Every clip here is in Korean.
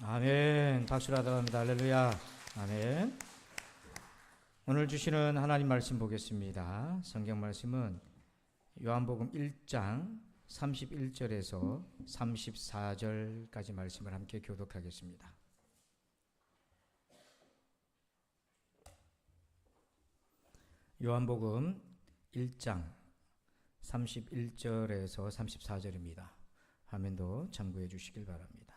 아멘. 박수로 하답니다. 할렐루야. 아멘. 오늘 주시는 하나님 말씀 보겠습니다. 성경 말씀은 요한복음 1장 31절에서 34절까지 말씀을 함께 교독하겠습니다. 요한복음 1장 31절에서 34절입니다. 화면도 참고해 주시길 바랍니다.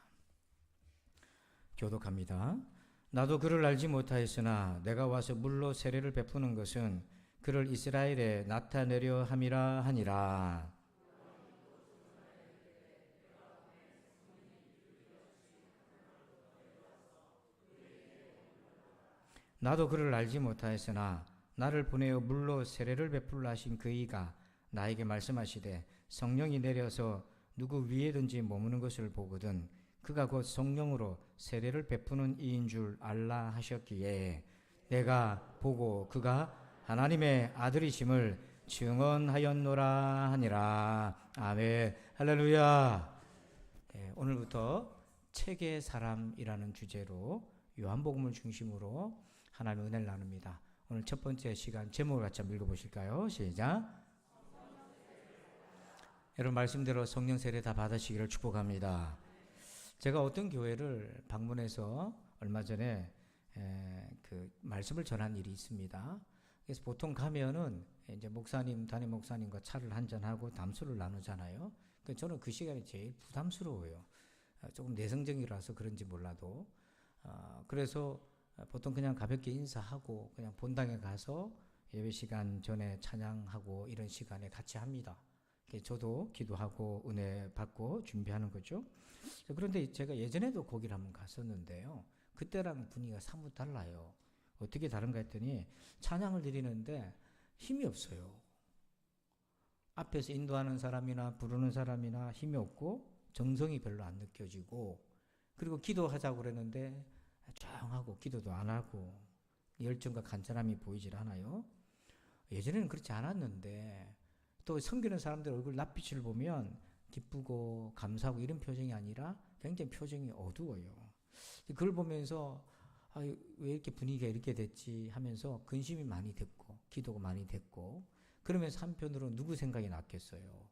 교독합니다. 나도 그를 알지 못하였으나 내가 와서 물로 세례를 베푸는 것은 그를 이스라엘에 나타내려 함이라 하니라. 나도 그를 알지 못하였으나 나를 보내어 물로 세례를 베풀라 하신 그이가 나에게 말씀하시되 성령이 내려서 누구 위에든지 머무는 것을 보거든 그가 곧 성령으로 세례를 베푸는 이인 줄 알라 하셨기에 내가 보고 그가 하나님의 아들이심을 증언하였노라 하니라. 아멘. 할렐루야. 네, 오늘부터 책의 사람이라는 주제로 요한복음을 중심으로 하나님의 은혜를 나눕니다. 오늘 첫 번째 시간 제목을 같이 한번 읽어보실까요? 시작. 여러분 말씀대로 성령 세례 다 받으시기를 축복합니다. 제가 어떤 교회를 방문해서 얼마 전에 그 말씀을 전한 일이 있습니다. 그래서 보통 가면은 이제 목사님, 담임 목사님과 차를 한잔하고 담소를 나누잖아요. 저는 그 시간이 제일 부담스러워요. 조금 내성적이라서 그런지 몰라도. 그래서 보통 그냥 가볍게 인사하고 그냥 본당에 가서 예배 시간 전에 찬양하고 이런 시간에 같이 합니다. 저도 기도하고 은혜 받고 준비하는 거죠. 그런데 제가 예전에도 거기를 한번 갔었는데요. 그때랑 분위기가 사뭇 달라요. 어떻게 다른가 했더니 찬양을 드리는데 힘이 없어요. 앞에서 인도하는 사람이나 부르는 사람이나 힘이 없고 정성이 별로 안 느껴지고, 그리고 기도하자고 그랬는데 조용하고 기도도 안 하고 열정과 간절함이 보이질 않아요. 예전에는 그렇지 않았는데 또 섬기는 사람들 얼굴 낯빛을 보면 기쁘고 감사하고 이런 표정이 아니라 굉장히 표정이 어두워요. 그걸 보면서 왜 이렇게 분위기가 이렇게 됐지 하면서 근심이 많이 됐고 기도가 많이 됐고, 그러면서 한편으로 누구 생각이 났겠어요?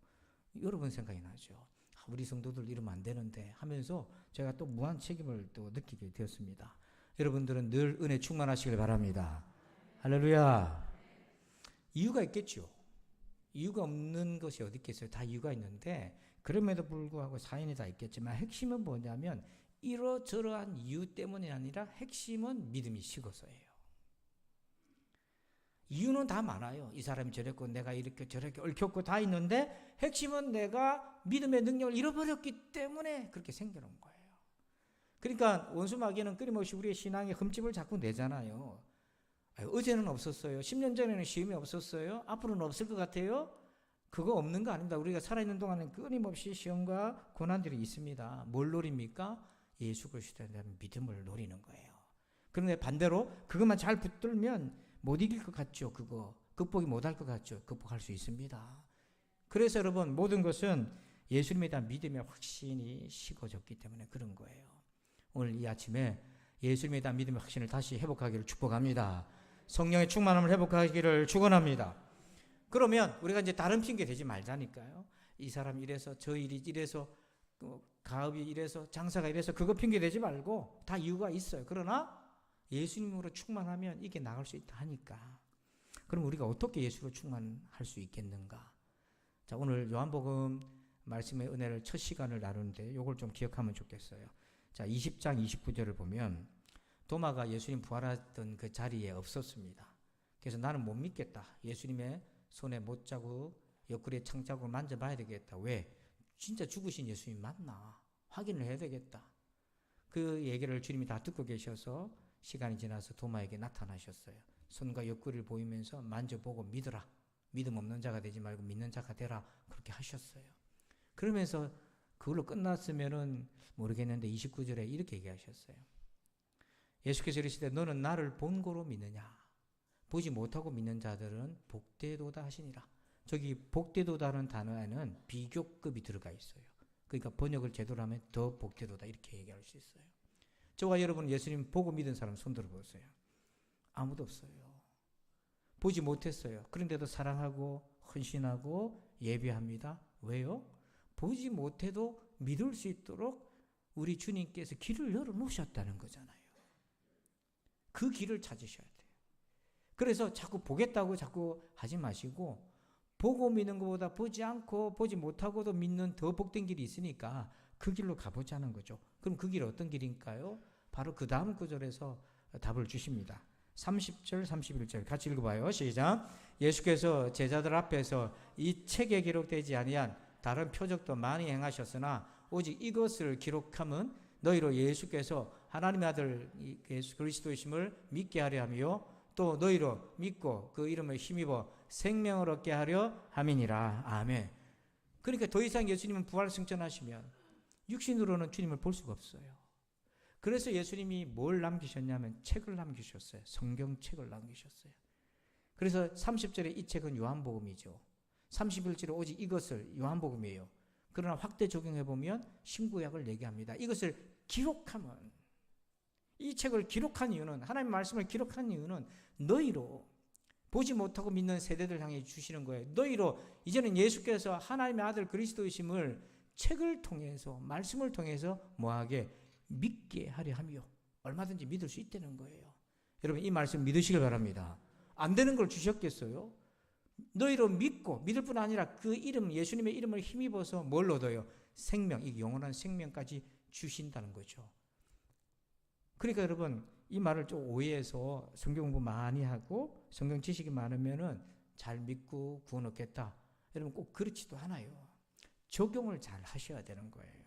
여러분 생각이 나죠. 우리 성도들 이러면 안 되는데 하면서 제가 또 무한 책임을 또 느끼게 되었습니다. 여러분들은 늘 은혜 충만하시길 바랍니다. 할렐루야. 이유가 있겠죠. 이유가 없는 것이 어디 있겠어요? 다 이유가 있는데, 그럼에도 불구하고 사연이 다 있겠지만 핵심은 뭐냐면 이러저러한 이유 때문이 아니라 핵심은 믿음이 식어서예요. 이유는 다 많아요. 이 사람이 저랬고 내가 이렇게 저렇게 얽혔고 다 있는데 핵심은 내가 믿음의 능력을 잃어버렸기 때문에 그렇게 생겨난 거예요. 그러니까 원수마귀는 끊임없이 우리의 신앙에 흠집을 자꾸 내잖아요. 어제는 없었어요. 10년 전에는 시험이 없었어요. 앞으로는 없을 것 같아요. 그거 없는 거 아닙니다. 우리가 살아있는 동안은 끊임없이 시험과 고난들이 있습니다. 뭘 노립니까? 예수 그리스도에 대한 믿음을 노리는 거예요. 그런데 반대로 그것만 잘 붙들면 못 이길 것 같죠. 그거 극복이 못할 것 같죠. 극복할 수 있습니다. 그래서 여러분 모든 것은 예수님에 대한 믿음의 확신이 식어졌기 때문에 그런 거예요. 오늘 이 아침에 예수님에 대한 믿음의 확신을 다시 회복하기를 축복합니다. 성령의 충만함을 회복하기를 축원합니다. 그러면 우리가 이제 다른 핑계 대지 말자니까요. 이 사람 이래서 저 일이 이래서 가업이 이래서 장사가 이래서 그거 핑계 대지 말고 다 이유가 있어요. 그러나 예수님으로 충만하면 이게 나갈 수 있다 하니까, 그럼 우리가 어떻게 예수로 충만할 수 있겠는가? 자, 오늘 요한복음 말씀의 은혜를 첫 시간을 나누는데 이걸 좀 기억하면 좋겠어요. 자, 20장 29절을 보면 도마가 예수님 부활하던 그 자리에 없었습니다. 그래서 나는 못 믿겠다. 예수님의 손에 못자국, 옆구리에 창자국을 만져봐야 되겠다. 왜? 진짜 죽으신 예수님 맞나? 확인을 해야 되겠다. 그 얘기를 주님이 다 듣고 계셔서 시간이 지나서 도마에게 나타나셨어요. 손과 옆구리를 보이면서 만져보고 믿으라. 믿음 없는 자가 되지 말고 믿는 자가 되라. 그렇게 하셨어요. 그러면서 그걸로 끝났으면은 모르겠는데 29절에 이렇게 얘기하셨어요. 예수께서 이르시되 너는 나를 본고로 믿느냐? 보지 못하고 믿는 자들은 복되도다 하시니라. 저기 복되도다는 단어에는 비교급이 들어가 있어요. 그러니까 번역을 제대로 하면 더 복되도다 이렇게 얘기할 수 있어요. 저와 여러분 예수님 보고 믿은 사람 손 들어보세요. 아무도 없어요. 보지 못했어요. 그런데도 사랑하고 헌신하고 예배합니다. 왜요? 보지 못해도 믿을 수 있도록 우리 주님께서 길을 열어놓으셨다는 거잖아요. 그 길을 찾으셔야 돼요. 그래서 자꾸 보겠다고 자꾸 하지 마시고, 보고 믿는 것보다 보지 않고 보지 못하고도 믿는 더 복된 길이 있으니까 그 길로 가보자는 거죠. 그럼 그 길이 어떤 길일까요? 바로 그 다음 구절에서 답을 주십니다. 30절 31절 같이 읽어봐요. 시작. 예수께서 제자들 앞에서 이 책에 기록되지 아니한 다른 표적도 많이 행하셨으나 오직 이것을 기록함은 너희로 예수께서 하나님의 아들 예수 그리스도이심을 믿게 하려 하며 또 너희로 믿고 그 이름을 힘입어 생명을 얻게 하려 함이니라. 아멘. 그러니까 더 이상 예수님은 부활 승천하시면 육신으로는 주님을 볼 수가 없어요. 그래서 예수님이 뭘 남기셨냐면 책을 남기셨어요. 성경책을 남기셨어요. 그래서 30절에 이 책은 요한복음이죠. 31절에 오직 이것을 요한복음이에요. 그러나 확대 적용해보면 신구약을 얘기합니다. 이것을 기록하면, 이 책을 기록한 이유는, 하나님의 말씀을 기록한 이유는 너희로, 보지 못하고 믿는 세대들 향해 주시는 거예요. 너희로 이제는 예수께서 하나님의 아들 그리스도이심을 책을 통해서, 말씀을 통해서 뭐하게 믿게 하려 하며 얼마든지 믿을 수 있다는 거예요. 여러분 이 말씀 믿으시길 바랍니다. 안 되는 걸 주셨겠어요? 너희로 믿고, 믿을 뿐 아니라 그 이름, 예수님의 이름을 힘입어서 뭘 얻어요? 생명, 이 영원한 생명까지 주신다는 거죠. 그러니까 여러분 이 말을 좀 오해해서 성경 공부 많이 하고 성경 지식이 많으면은 잘 믿고 구원 얻겠다. 여러분 꼭 그렇지도 않아요. 적용을 잘 하셔야 되는 거예요.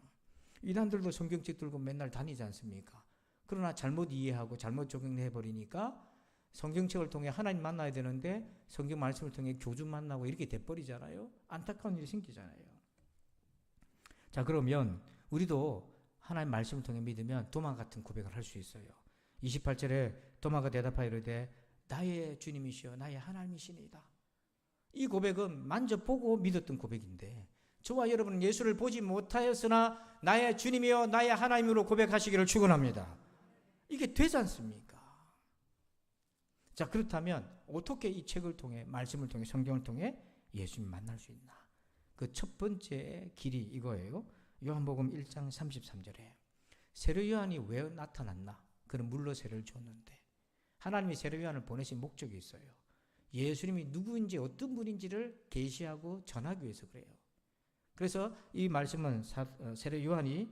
이단들도 성경책 들고 맨날 다니지 않습니까? 그러나 잘못 이해하고 잘못 적용해버리니까 성경책을 통해 하나님 만나야 되는데 성경 말씀을 통해 교주 만나고 이렇게 돼버리잖아요. 안타까운 일이 생기잖아요. 자, 그러면 우리도 하나님 말씀을 통해 믿으면 도마 같은 고백을 할 수 있어요. 28절에 도마가 대답하여 이르되 나의 주님이시여 나의 하나님이시니이다. 이 고백은 만져보고 믿었던 고백인데 저와 여러분은 예수를 보지 못하였으나 나의 주님이여 나의 하나님으로 고백하시기를 축원합니다. 이게 되지 않습니까? 자, 그렇다면 어떻게 이 책을 통해, 말씀을 통해, 성경을 통해 예수님 만날 수 있나? 그 첫 번째 길이 이거예요. 요한복음 1장 33절에 세례 요한이 왜 나타났나? 그는 물로 세례를 줬는데 하나님이 세례 요한을 보내신 목적이 있어요. 예수님이 누구인지 어떤 분인지를 계시하고 전하기 위해서 그래요. 그래서 이 말씀은 세례 요한이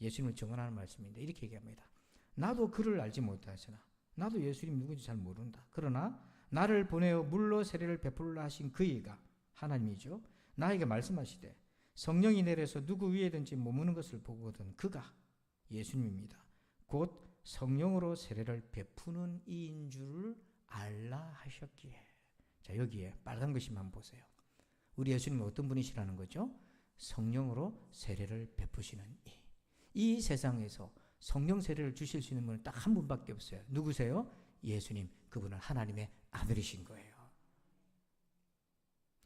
예수님을 증언하는 말씀인데 이렇게 얘기합니다. 나도 그를 알지 못하였으나 나도 예수님 누구인지 잘 모른다. 그러나 나를 보내어 물로 세례를 베풀라 하신 그이가 하나님이죠. 나에게 말씀하시되 성령이 내려서 누구 위에든지 머무는 것을 보거든 그가 예수님입니다. 곧 성령으로 세례를 베푸는 이인 줄 알라 하셨기에. 자, 여기에 빨간 글씨만 보세요. 우리 예수님은 어떤 분이시라는 거죠? 성령으로 세례를 베푸시는 이 세상에서 성령 세례를 주실 수 있는 분은 딱 한 분밖에 없어요. 누구세요? 예수님. 그분은 하나님의 아들이신 거예요.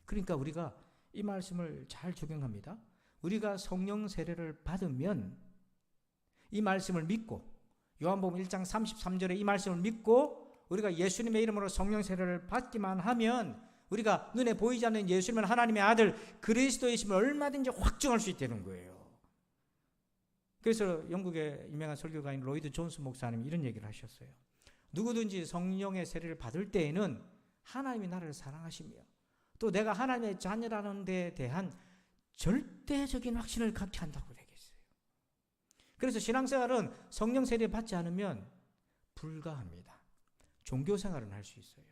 그러니까 우리가 이 말씀을 잘 적용합니다. 우리가 성령 세례를 받으면 이 말씀을 믿고 요한복음 1장 33절에 이 말씀을 믿고 우리가 예수님의 이름으로 성령 세례를 받기만 하면 우리가 눈에 보이지 않는 예수님은 하나님의 아들 그리스도이심을 얼마든지 확증할 수 있다는 거예요. 그래서 영국의 유명한 설교가인 로이드 존스 목사님이 이런 얘기를 하셨어요. 누구든지 성령의 세례를 받을 때에는 하나님이 나를 사랑하시며 또 내가 하나님의 자녀라는 데에 대한 절대적인 확신을 갖게 한다고 얘기했어요. 그래서 신앙생활은 성령 세례 받지 않으면 불가합니다. 종교생활은 할 수 있어요.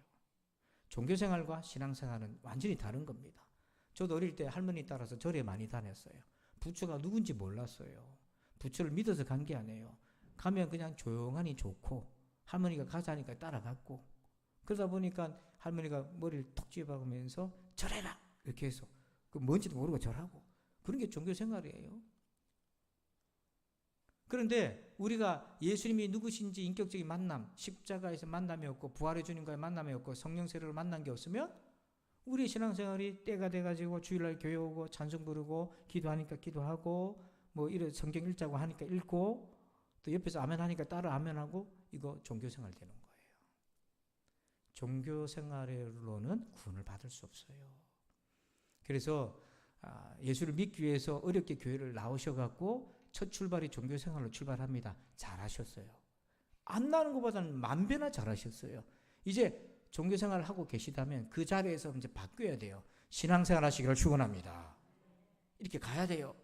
종교생활과 신앙생활은 완전히 다른 겁니다. 저도 어릴 때 할머니 따라서 절에 많이 다녔어요. 부처가 누군지 몰랐어요. 부처를 믿어서 간 게 아니에요. 가면 그냥 조용하니 좋고 할머니가 가자니까 따라갔고 그러다 보니까 할머니가 머리를 톡 집어가면서 절해라 이렇게 해서 그 뭔지도 모르고 절하고 그런 게 종교생활이에요. 그런데 우리가 예수님이 누구신지 인격적인 만남, 십자가에서 만남이 없고 부활의 주님과의 만남이 없고 성령 세례로 만난 게 없으면 우리 신앙생활이 때가 돼가지고 주일날 교회 오고 찬송 부르고 기도하니까 기도하고 뭐 이런 성경 읽자고 하니까 읽고 또 옆에서 아멘하니까 따라 아멘하고 이거 종교생활 되는 거예요. 종교생활로는 구원을 받을 수 없어요. 그래서 예수를 믿기 위해서 어렵게 교회를 나오셔갖고 첫 출발이 종교생활로 출발합니다. 잘하셨어요. 안 나는 것보다는 만 배나 잘하셨어요. 이제 종교생활을 하고 계시다면 그 자리에서 이제 바뀌어야 돼요. 신앙생활 하시기를 축원합니다. 이렇게 가야 돼요.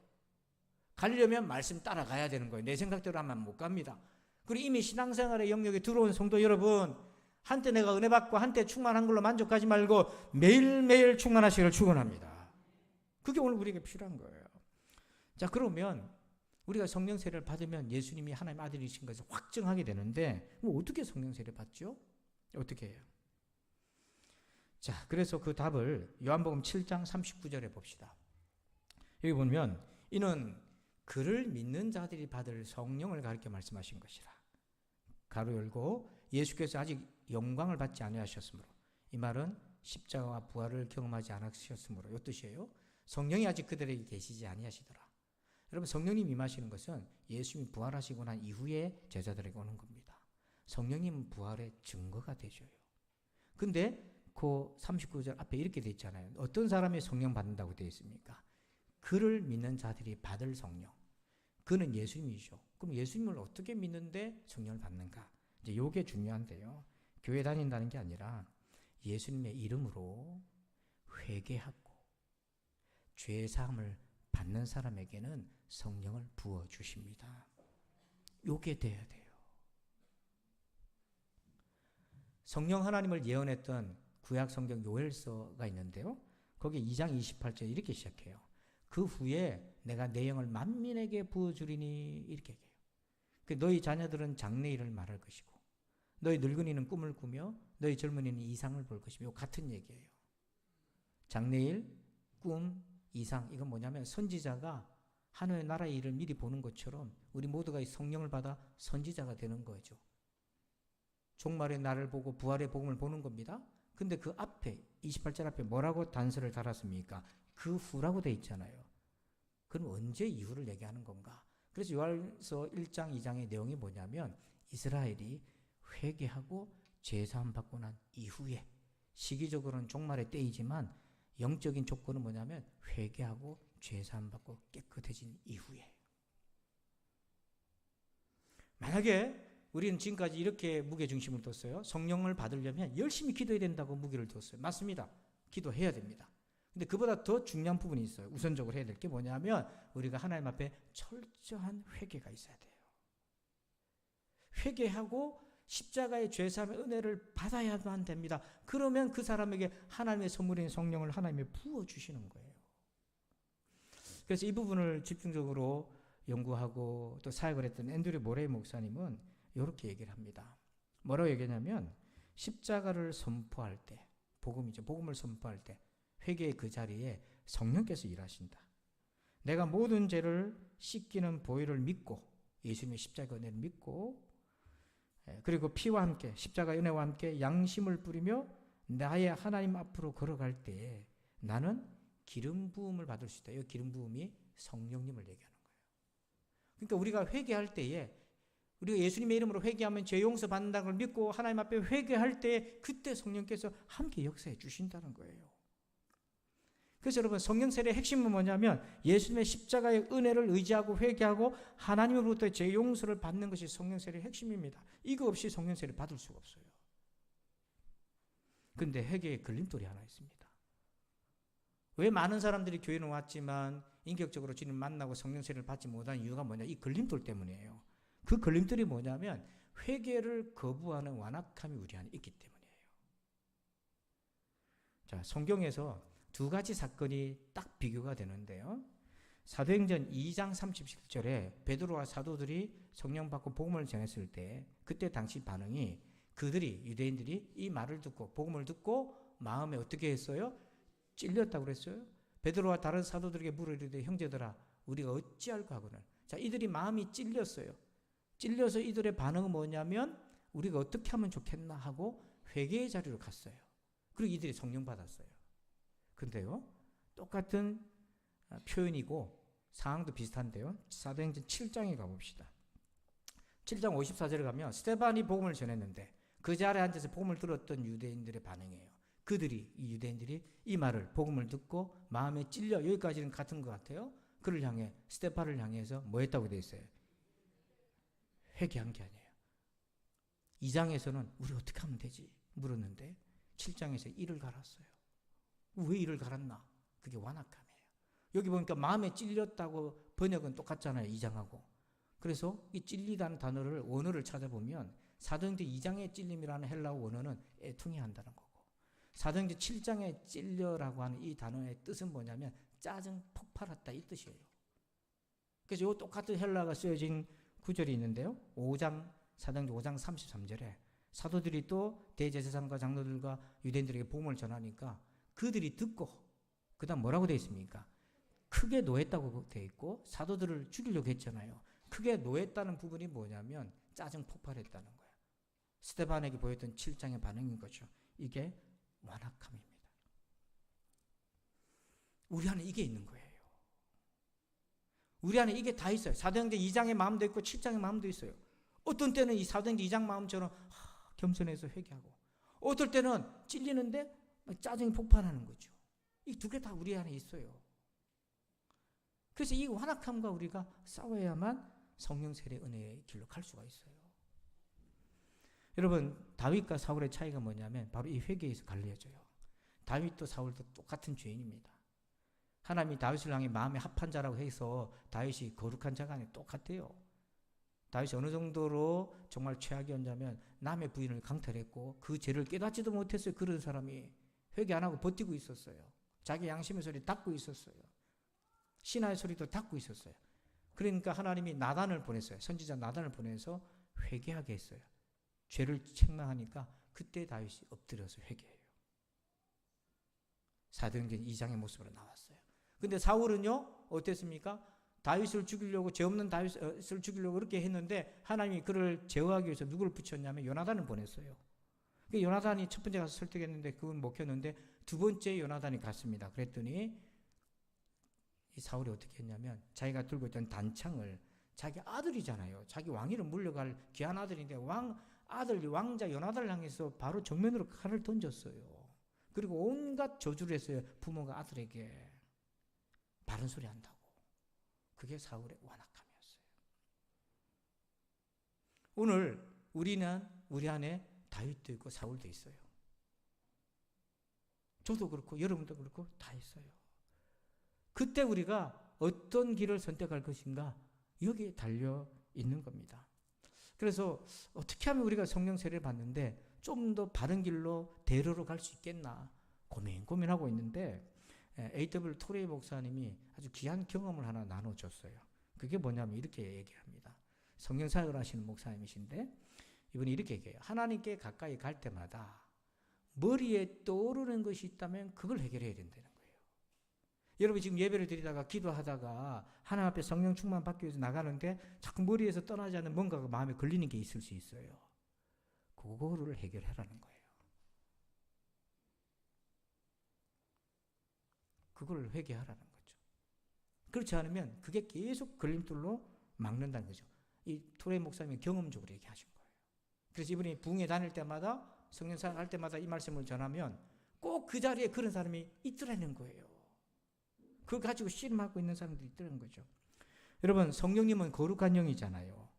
가려면 말씀 따라가야 되는 거예요. 내 생각대로 하면 못 갑니다. 그리고 이미 신앙생활의 영역에 들어온 성도 여러분, 한때 내가 은혜 받고 한때 충만한 걸로 만족하지 말고 매일매일 충만하시기를 축원합니다. 그게 오늘 우리에게 필요한 거예요. 자, 그러면 우리가 성령 세례를 받으면 예수님이 하나님 아들이신 것을 확증하게 되는데, 뭐 어떻게 성령 세례를 받죠? 어떻게 해요? 자, 그래서 그 답을 요한복음 7장 39절에 봅시다. 여기 보면 이는 그를 믿는 자들이 받을 성령을 가리켜 말씀하신 것이라. 가로 열고 예수께서 아직 영광을 받지 아니하셨으므로, 이 말은 십자가와 부활을 경험하지 않으셨으므로 이 뜻이에요. 성령이 아직 그들에게 계시지 아니하시더라. 여러분, 성령님 임하시는 것은 예수님이 부활하시고 난 이후에 제자들에게 오는 겁니다. 성령님은 부활의 증거가 되셔요. 근데 그 39절 앞에 이렇게 돼 있잖아요. 어떤 사람이 성령 받는다고 되어 있습니까? 그를 믿는 자들이 받을 성령. 그는 예수님이죠. 그럼 예수님을 어떻게 믿는데 성령을 받는가? 이제 이게 중요한데요. 교회 다닌다는 게 아니라 예수님의 이름으로 회개하고 죄 사함을 받는 사람에게는 성령을 부어주십니다. 이게 돼야 돼요. 성령 하나님을 예언했던 구약 성경 요엘서가 있는데요. 거기 2장 28절 이렇게 시작해요. 그 후에 내가 내 영을 만민에게 부어주리니 이렇게 얘기해요. 너희 자녀들은 장래일을 말할 것이고 너희 늙은이는 꿈을 꾸며 너희 젊은이는 이상을 볼 것이며 같은 얘기예요. 장래일, 꿈, 이상, 이건 뭐냐면 선지자가 하나님의 나라의 일을 미리 보는 것처럼 우리 모두가 이 성령을 받아 선지자가 되는 거죠. 종말의 날을 보고 부활의 복음을 보는 겁니다. 근데 그 앞에 28절 앞에 뭐라고 단서를 달았습니까? 그 후라고 돼 있잖아요. 그럼 언제 이후를 얘기하는 건가? 그래서 요한서 1장 2장의 내용이 뭐냐면 이스라엘이 회개하고 제사함 받고 난 이후에, 시기적으로는 종말의 때이지만 영적인 조건은 뭐냐면 회개하고 제사함 받고 깨끗해진 이후에. 만약에 우리는 지금까지 이렇게 무게중심을 뒀어요. 성령을 받으려면 열심히 기도해야 된다고 무게를 뒀어요. 맞습니다. 기도해야 됩니다. 근데 그보다 더 중요한 부분이 있어요. 우선적으로 해야 될 게 뭐냐면 우리가 하나님 앞에 철저한 회개가 있어야 돼요. 회개하고 십자가의 죄사함의 은혜를 받아야만 됩니다. 그러면 그 사람에게 하나님의 선물인 성령을 하나님이 부어주시는 거예요. 그래서 이 부분을 집중적으로 연구하고 또 사역을 했던 앤드류 모레이 목사님은 이렇게 얘기를 합니다. 뭐라고 얘기하냐면 십자가를 선포할 때, 복음이죠. 복음을 선포할 때 회개의 그 자리에 성령께서 일하신다. 내가 모든 죄를 씻기는 보혈을 믿고 예수님의 십자가 은혜를 믿고 그리고 피와 함께 십자가 은혜와 함께 양심을 뿌리며 나의 하나님 앞으로 걸어갈 때에 나는 기름 부음을 받을 수 있다. 이 기름 부음이 성령님을 얘기하는 거예요. 그러니까 우리가 회개할 때에 우리가 예수님의 이름으로 회개하면 죄 용서 받는다는 걸 믿고 하나님 앞에 회개할 때 그때 성령께서 함께 역사해 주신다는 거예요. 그래서 여러분 성령 세례의 핵심은 뭐냐면 예수님의 십자가의 은혜를 의지하고 회개하고 하나님으로부터 죄 용서를 받는 것이 성령 세례의 핵심입니다. 이거 없이 성령 세례를 받을 수가 없어요. 그런데 회개에 걸림돌이 하나 있습니다. 왜 많은 사람들이 교회는 왔지만 인격적으로 주님 만나고 성령 세례를 받지 못한 이유가 뭐냐? 이 걸림돌 때문이에요. 그 걸림돌이 뭐냐면 회개를 거부하는 완악함이 우리 안에 있기 때문이에요. 자, 성경에서 두 가지 사건이 딱 비교가 되는데요. 사도행전 2장 37절에 베드로와 사도들이 성령 받고 복음을 전했을 때 그때 당시 반응이 그들이 유대인들이 이 말을 듣고 복음을 듣고 마음에 어떻게 했어요? 찔렸다고 그랬어요. 베드로와 다른 사도들에게 물으리되 형제들아 우리가 어찌할까 하거늘. 자, 이들이 마음이 찔렸어요. 찔려서 이들의 반응은 뭐냐면 우리가 어떻게 하면 좋겠나 하고 회개의 자리로 갔어요. 그리고 이들이 성령 받았어요. 근데요, 똑같은 표현이고 상황도 비슷한데요. 사도행전 7장에 가봅시다. 7장 54절에 가면 스데반이 복음을 전했는데 그 자리에 앉아서 복음을 들었던 유대인들의 반응이에요. 이 유대인들이 이 말을 복음을 듣고 마음에 찔려, 여기까지는 같은 것 같아요. 그를 향해, 스데반을 향해서 뭐 했다고 되어 있어요? 회개한 게 아니에요. 2장에서는 우리 어떻게 하면 되지? 물었는데 7장에서 이를 갈았어요. 왜 이를 갈았나? 그게 완악함이에요. 여기 보니까 마음에 찔렸다고 번역은 똑같잖아요. 2장하고. 그래서 이 찔리다는 단어를 원어를 찾아보면 사도행전 2장의 찔림이라는 헬라어 원어는 애통해 한다는 거고, 사도행전 7장의 찔려라고 하는 이 단어의 뜻은 뭐냐면 짜증 폭발했다 이 뜻이에요. 그래서 이 똑같은 헬라어가 쓰여진 구절이 있는데요. 사도행전 5장 33절에 사도들이 또 대제사장과 장로들과 유대인들에게 복음을 전하니까 그들이 듣고, 그 다음 뭐라고 되어 있습니까? 크게 노했다고 되어 있고, 사도들을 죽이려고 했잖아요. 크게 노했다는 부분이 뭐냐면 짜증 폭발했다는 거예요. 스데반에게 보였던 7장의 반응인 거죠. 이게 완악함입니다. 우리 안에 이게 있는 거예요. 우리 안에 이게 다 있어요. 사도행전 2장의 마음도 있고 7장의 마음도 있어요. 어떤 때는 이 사도행전 2장 마음처럼 겸손해서 회개하고, 어떨 때는 찔리는데 짜증이 폭발하는 거죠. 이 두 개 다 우리 안에 있어요. 그래서 이 완악함과 우리가 싸워야만 성령 세례 은혜의 길로 갈 수가 있어요. 여러분, 다윗과 사울의 차이가 뭐냐면 바로 이 회개에서 갈려져요. 다윗도 사울도 똑같은 죄인입니다. 하나님이 다윗을 향해 마음에 합한 자라고 해서 다윗이 거룩한 자가 아니라 똑같아요. 다윗이 어느 정도로 정말 최악이었냐면 남의 부인을 강탈했고 그 죄를 깨닫지도 못했어요. 그런 사람이 회개 안 하고 버티고 있었어요. 자기 양심의 소리 닫고 있었어요. 신하의 소리도 닫고 있었어요. 그러니까 하나님이 나단을 보냈어요. 선지자 나단을 보내서 회개하게 했어요. 죄를 책망하니까 그때 다윗이 엎드려서 회개해요. 사도행전 2장의 모습으로 나왔어요. 근데 사울은요, 어땠습니까? 다윗을 죽이려고, 죄 없는 다윗을 죽이려고 그렇게 했는데 하나님이 그를 제어하기 위해서 누구를 붙였냐면 요나단을 보냈어요. 요나단이 첫 번째 가서 설득했는데 그건 먹혔는데 두 번째 요나단이 갔습니다. 그랬더니 이 사울이 어떻게 했냐면 자기가 들고 있던 단창을, 자기 아들이잖아요. 자기 왕위를 물려갈 귀한 아들인데 왕자 요나단을 향해서 바로 정면으로 칼을 던졌어요. 그리고 온갖 저주를 했어요. 부모가 아들에게 바른 소리 한다고. 그게 사울의 완악함이었어요. 오늘 우리는 우리 안에 다윗도 있고 사울도 있어요. 저도 그렇고 여러분도 그렇고 다 있어요. 그때 우리가 어떤 길을 선택할 것인가, 여기에 달려 있는 겁니다. 그래서 어떻게 하면 우리가 성령 세례를 받는데 좀 더 바른 길로 대로로 갈 수 있겠나 고민하고 있는데, A.W. 토레이 목사님이 아주 귀한 경험을 하나 나눠줬어요. 그게 뭐냐면 이렇게 얘기합니다. 성령 사역을 하시는 목사님이신데 이분이 이렇게 얘기해요. 하나님께 가까이 갈 때마다 머리에 떠오르는 것이 있다면 그걸 해결해야 된다는 거예요. 여러분 지금 예배를 드리다가 기도하다가 하나님 앞에 성령 충만 받기 위해서 나가는데 자꾸 머리에서 떠나지 않는 뭔가가 마음에 걸리는 게 있을 수 있어요. 그거를 해결하라는 거예요. 그걸 회개하라는 거죠. 그렇지 않으면 그게 계속 걸림돌로 막는다는 거죠. 이 토레이 목사님이 경험적으로 얘기하신 거예요. 그래서 이분이 부흥회 다닐 때마다, 성령사역 할 때마다 이 말씀을 전하면 꼭 그 자리에 그런 사람이 있더라는 거예요. 그거 가지고 씨름하고 있는 사람들이 있더라는 거죠. 여러분, 성령님은 거룩한 영이잖아요.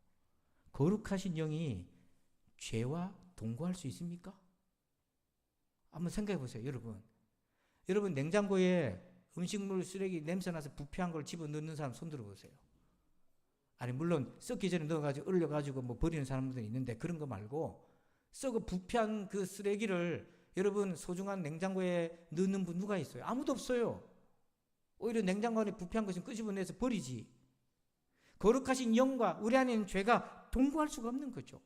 거룩하신 영이 죄와 동거할 수 있습니까? 한번 생각해 보세요, 여러분. 여러분 냉장고에 음식물 쓰레기 냄새나서 부패한 걸 집어넣는 사람 손 들어보세요. 아니 물론 썩기 전에 넣어가지고 얼려가지고 뭐 버리는 사람들이 있는데 그런 거 말고 썩어 부패한 그 쓰레기를 여러분 소중한 냉장고에 넣는 분 누가 있어요? 아무도 없어요. 오히려 냉장고 안에 부패한 것은 끄집어내서 버리지. 거룩하신 영과 우리 안에 있는 죄가 동거할 수가 없는 거죠.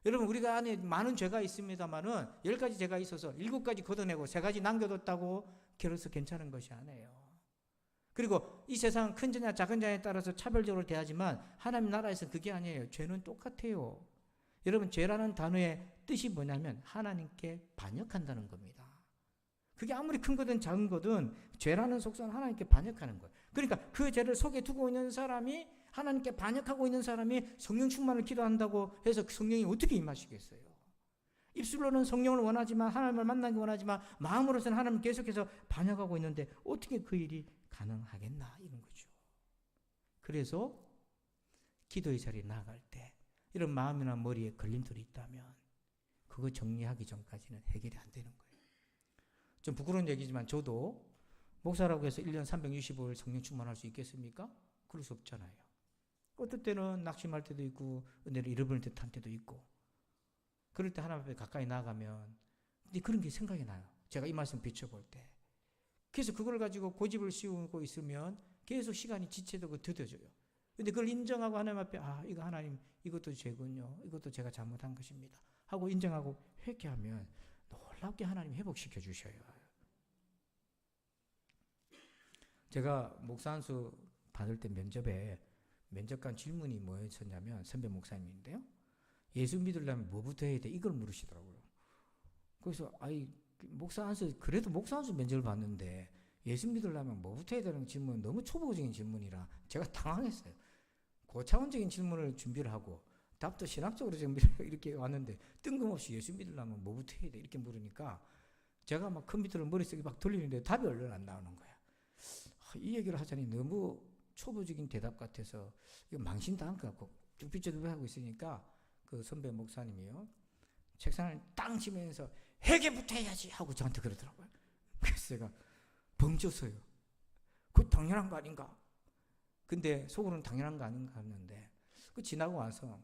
여러분 우리가 안에 많은 죄가 있습니다만은 10가지 죄가 있어서 7가지 걷어내고 3가지 남겨뒀다고 결어서 괜찮은 것이 아니에요. 그리고 이 세상은 큰 죄냐 작은 죄냐에 따라서 차별적으로 대하지만 하나님 나라에서 그게 아니에요. 죄는 똑같아요. 여러분 죄라는 단어의 뜻이 뭐냐면 하나님께 반역한다는 겁니다. 그게 아무리 큰 거든 작은 거든 죄라는 속성은 하나님께 반역하는 거예요. 그러니까 그 죄를 속에 두고 있는 사람이 하나님께 반역하고 있는 사람이 성령 충만을 기도한다고 해서 성령이 어떻게 임하시겠어요? 입술로는 성령을 원하지만, 하나님을 만나기 원하지만 마음으로서는 하나님 계속해서 반역하고 있는데 어떻게 그 일이 가능하겠나, 이런 거죠. 그래서 기도의 자리에 나아갈 때 이런 마음이나 머리에 걸림돌이 있다면 그거 정리하기 전까지는 해결이 안 되는 거예요. 좀 부끄러운 얘기지만 저도 목사라고 해서 1년 365일 성령 충만할 수 있겠습니까? 그럴 수 없잖아요. 어떨 때는 낙심할 때도 있고 은혜를 잃어버릴 듯한 때도 있고, 그럴 때 하나님 앞에 가까이 나아가면 근데 그런 게 생각이 나요. 제가 이 말씀 비춰볼 때. 그래서 그걸 가지고 고집을 씌우고 있으면 계속 시간이 지체되고 더뎌져요. 근데 그걸 인정하고 하나님 앞에 이거 하나님, 이것도 죄군요. 이것도 제가 잘못한 것입니다 하고 인정하고 회개하면 놀랍게 하나님 회복시켜 주셔요. 제가 목사 안수 받을 때 면접관 질문이 뭐였었냐면, 선배 목사님인데요, 예수 믿으려면 뭐부터 해야 돼? 이걸 물으시더라고요. 그래서 목사 안수, 그래도 목사 안수 면접을 봤는데 예수 믿으려면 뭐부터 해야 되는 질문은 너무 초보적인 질문이라 제가 당황했어요. 고차원적인 질문을 준비를 하고 답도 신학적으로 준비를 이렇게 왔는데 뜬금없이 예수 믿으려면 뭐부터 해야 돼? 이렇게 물으니까 제가 막 컴퓨터를 머릿속에 막 돌리는데 답이 얼른 안 나오는 거야. 이 얘기를 하자니 너무 초보적인 대답 같아서 이거 망신당한 것 같고 쭈삣쭈삣 하고 있으니까 그 선배 목사님이요, 책상을 땅 치면서 회개부터 해야지 하고 저한테 그러더라고요. 그래서 제가 벙쪘어요. 그거 당연한 거 아닌가? 근데 속으로는 당연한 거 아닌가 했는데, 그 지나고 와서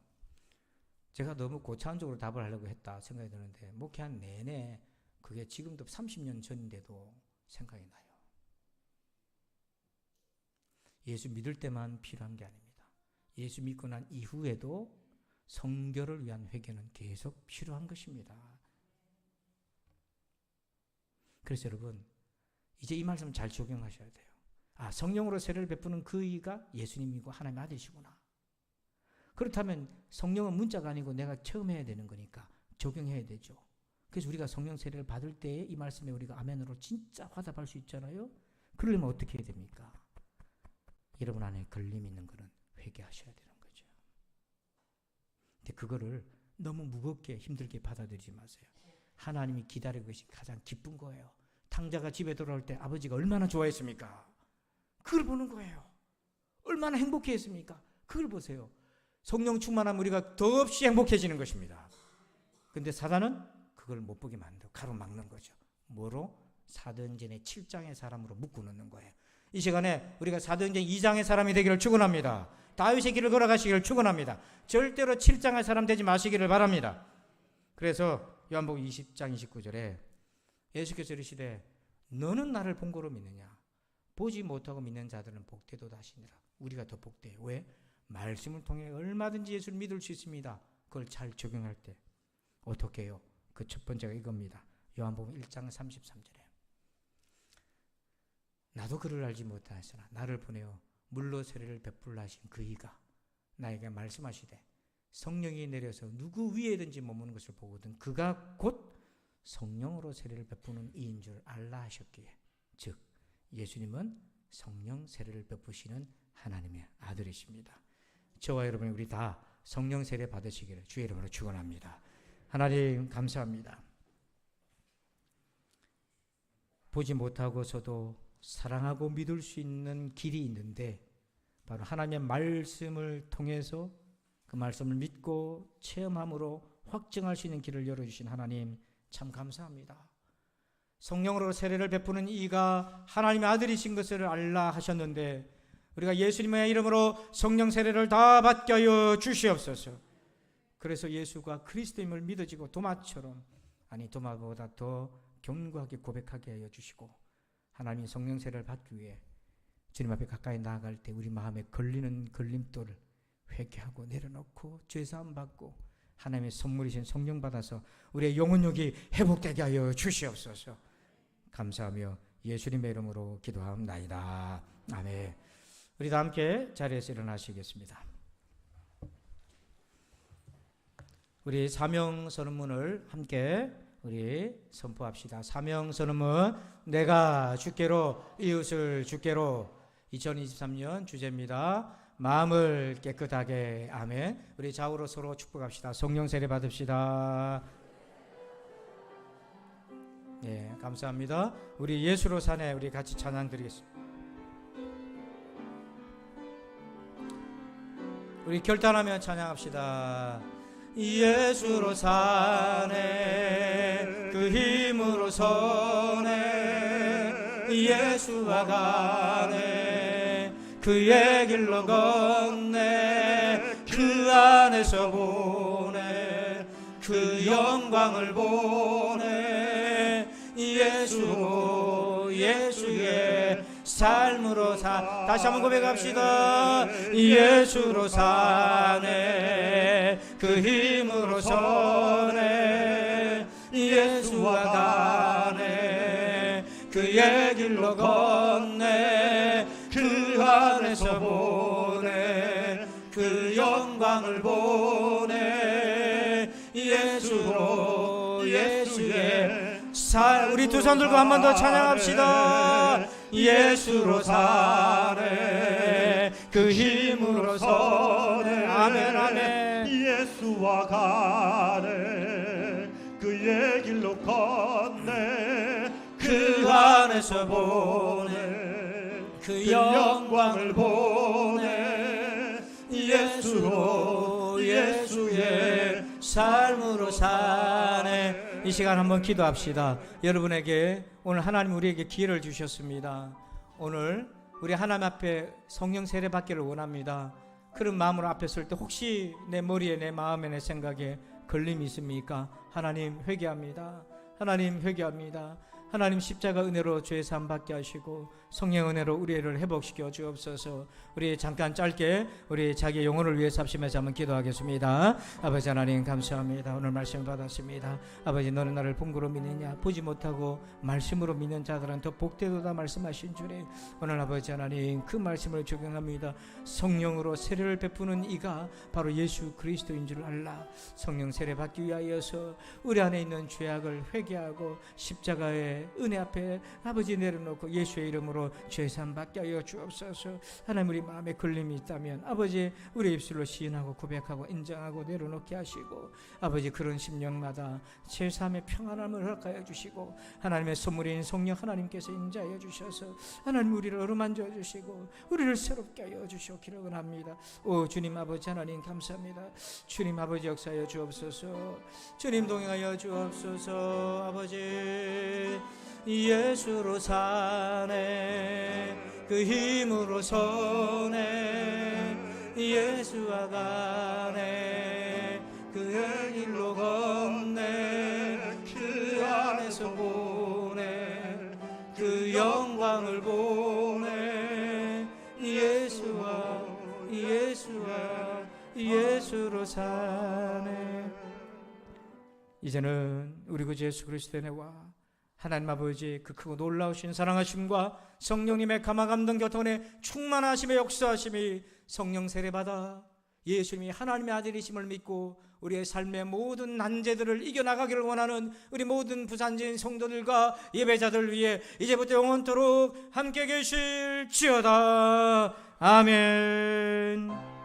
제가 너무 고차원적으로 답을 하려고 했다 생각이 드는데, 목회한 내내 그게 지금도 30년 전인데도 생각이 나요. 예수 믿을 때만 필요한 게 아닙니다. 예수 믿고 난 이후에도 성결을 위한 회개는 계속 필요한 것입니다. 그래서 여러분, 이제 이 말씀 잘 적용하셔야 돼요. 성령으로 세례를 베푸는 그 이가 예수님이고 하나님의 아들이시구나. 그렇다면 성령은 문자가 아니고 내가 처음 해야 되는 거니까 적용해야 되죠. 그래서 우리가 성령 세례를 받을 때 이 말씀에 우리가 아멘으로 진짜 화답할 수 있잖아요. 그러려면 어떻게 해야 됩니까? 여러분 안에 걸림 있는 거는 회개하셔야 되는 거죠. 근데 그거를 너무 무겁게 힘들게 받아들이지 마세요. 하나님이 기다리고 계신 가장 기쁜 거예요. 탕자가 집에 돌아올 때 아버지가 얼마나 좋아했습니까? 그걸 보는 거예요. 얼마나 행복해했습니까? 그걸 보세요. 성령 충만하면 우리가 더없이 행복해지는 것입니다. 근데 사단은 그걸 못 보게 만들고 가로막는 거죠. 뭐로? 사도행전의 7장의 사람으로 묶어놓는 거예요. 이 시간에 우리가 사도행전 2장의 사람이 되기를 축원합니다. 다윗의 길을 걸어가시기를 축원합니다. 절대로 7장의 사람 되지 마시기를 바랍니다. 그래서 요한복음 20장 29절에 예수께서 이르시되 너는 나를 본 거로 믿느냐? 보지 못하고 믿는 자들은 복되도다 하시니라. 우리가 더 복돼요. 왜? 말씀을 통해 얼마든지 예수를 믿을 수 있습니다. 그걸 잘 적용할 때 어떻게 해요? 그 첫 번째가 이겁니다. 요한복음 1장 33절에 나도 그를 알지 못하였으나 나를 보내어 물로 세례를 베풀라 하신 그 이가 나에게 말씀하시되 성령이 내려서 누구 위에든지 머무는 것을 보거든 그가 곧 성령으로 세례를 베푸는 이인 줄 알라 하셨기에, 즉 예수님은 성령 세례를 베푸시는 하나님의 아들이십니다. 저와 여러분 우리 다 성령 세례 받으시기를 주의 이름으로 축원합니다. 하나님 감사합니다. 보지 못하고서도 사랑하고 믿을 수 있는 길이 있는데 바로 하나님의 말씀을 통해서 그 말씀을 믿고 체험함으로 확증할 수 있는 길을 열어주신 하나님 참 감사합니다. 성령으로 세례를 베푸는 이가 하나님의 아들이신 것을 알라 하셨는데 우리가 예수님의 이름으로 성령 세례를 다 받게 하여 주시옵소서. 그래서 예수가 그리스도임을 믿어지고 도마처럼, 아니 도마보다 더 견고하게 고백하게 하여 주시고 하나님의 성령 세례를 받기 위해 주님 앞에 가까이 나아갈 때 우리 마음에 걸리는 걸림돌을 회개하고 내려놓고 죄사함 받고 하나님의 선물이신 성령 받아서 우리의 영혼력이 회복되게 하여 주시옵소서. 감사하며 예수님의 이름으로 기도하옵나이다. 아멘. 우리 다 함께 자리에서 일어나시겠습니다. 우리 사명 선언문을 함께 우리 선포합시다. 사명 선언문. 내가 주께로 이웃을 주께로. 2023년 주제입니다. 마음을 깨끗하게. 아멘. 우리 좌우로 서로 축복합시다. 성령 세례 받읍시다. 예, 감사합니다. 우리 예수로 사네 우리 같이 찬양 드리겠습니다. 우리 결단하며 찬양합시다. 예수로 사네 그 힘으로 서네 예수와 가네 그의 길로 걷네 그 안에서 보네 그 영광을 보네 예수로 예수의 삶으로 다시 한번 고백합시다. 예수로 사네 그 힘으로 서네 예수와 가네 그의 길로 걷네 그 안에서 보네 그 영광을 보네 예수로 예수의 우리 두 손 들고 한 번 더 찬양합시다. 예수로 사네 그 힘으로 서네 아멘 아멘 예수와 가네 그의 길로 걷네 그 안에서 보네 그 영광을 보네 예수로 예수의 삶으로 사네. 이 시간 한번 기도합시다. 여러분에게 오늘 하나님 우리에게 기회를 주셨습니다. 오늘 우리 하나님 앞에 성령 세례 받기를 원합니다. 그런 마음으로 앞에 설 때 혹시 내 머리에 내 마음에 내 생각에 걸림이 있습니까? 하나님 회개합니다. 하나님 회개합니다. 하나님 십자가 은혜로 죄 사함 받게 하시고 성령 은혜로 우리를 회복시켜 주옵소서. 우리 잠깐 짧게 우리 자기 영혼을 위해서 합심해서 한번 기도하겠습니다. 아버지 하나님 감사합니다. 오늘 말씀 받았습니다. 아버지 너는 나를 본거로 믿느냐 보지 못하고 말씀으로 믿는 자들은 더 복되도다 말씀하신 주님, 오늘 아버지 하나님 그 말씀을 적용합니다. 성령으로 세례를 베푸는 이가 바로 예수 그리스도인 줄 알라. 성령 세례 받기 위하여서 우리 안에 있는 죄악을 회개하고 십자가의 은혜 앞에 아버지 내려놓고 예수의 이름으로 죄사함 받게 하여 주옵소서. 하나님 우리 마음에 걸림이 있다면 아버지 우리 입술로 시인하고 고백하고 인정하고 내려놓게 하시고 아버지 그런 심령마다 죄사함의 평안함을 허락하여 주시고 하나님의 선물인 성령 하나님께서 인자하여 주셔서 하나님 우리를 어루만져 주시고 우리를 새롭게 하여 주시기를 원합니다. 오 주님 아버지 하나님 감사합니다. 주님 아버지 역사하여 주옵소서. 주님 동행하여 주옵소서. 아버지 예수로 사네 그 힘으로 서네 예수와 가네 그의 길로 걷네 그 안에서 보네 그 영광을 보네 예수로 사네. 이제는 우리 구주 예수 그리스도의 은혜와 하나님 아버지 그 크고 놀라우신 사랑하심과 성령님의 감화감동 교통의 충만하심의 역사하심이 성령 세례받아 예수님이 하나님의 아들이심을 믿고 우리의 삶의 모든 난제들을 이겨나가기를 원하는 우리 모든 부산진 성도들과 예배자들 위해 이제부터 영원토록 함께 계실지어다. 아멘.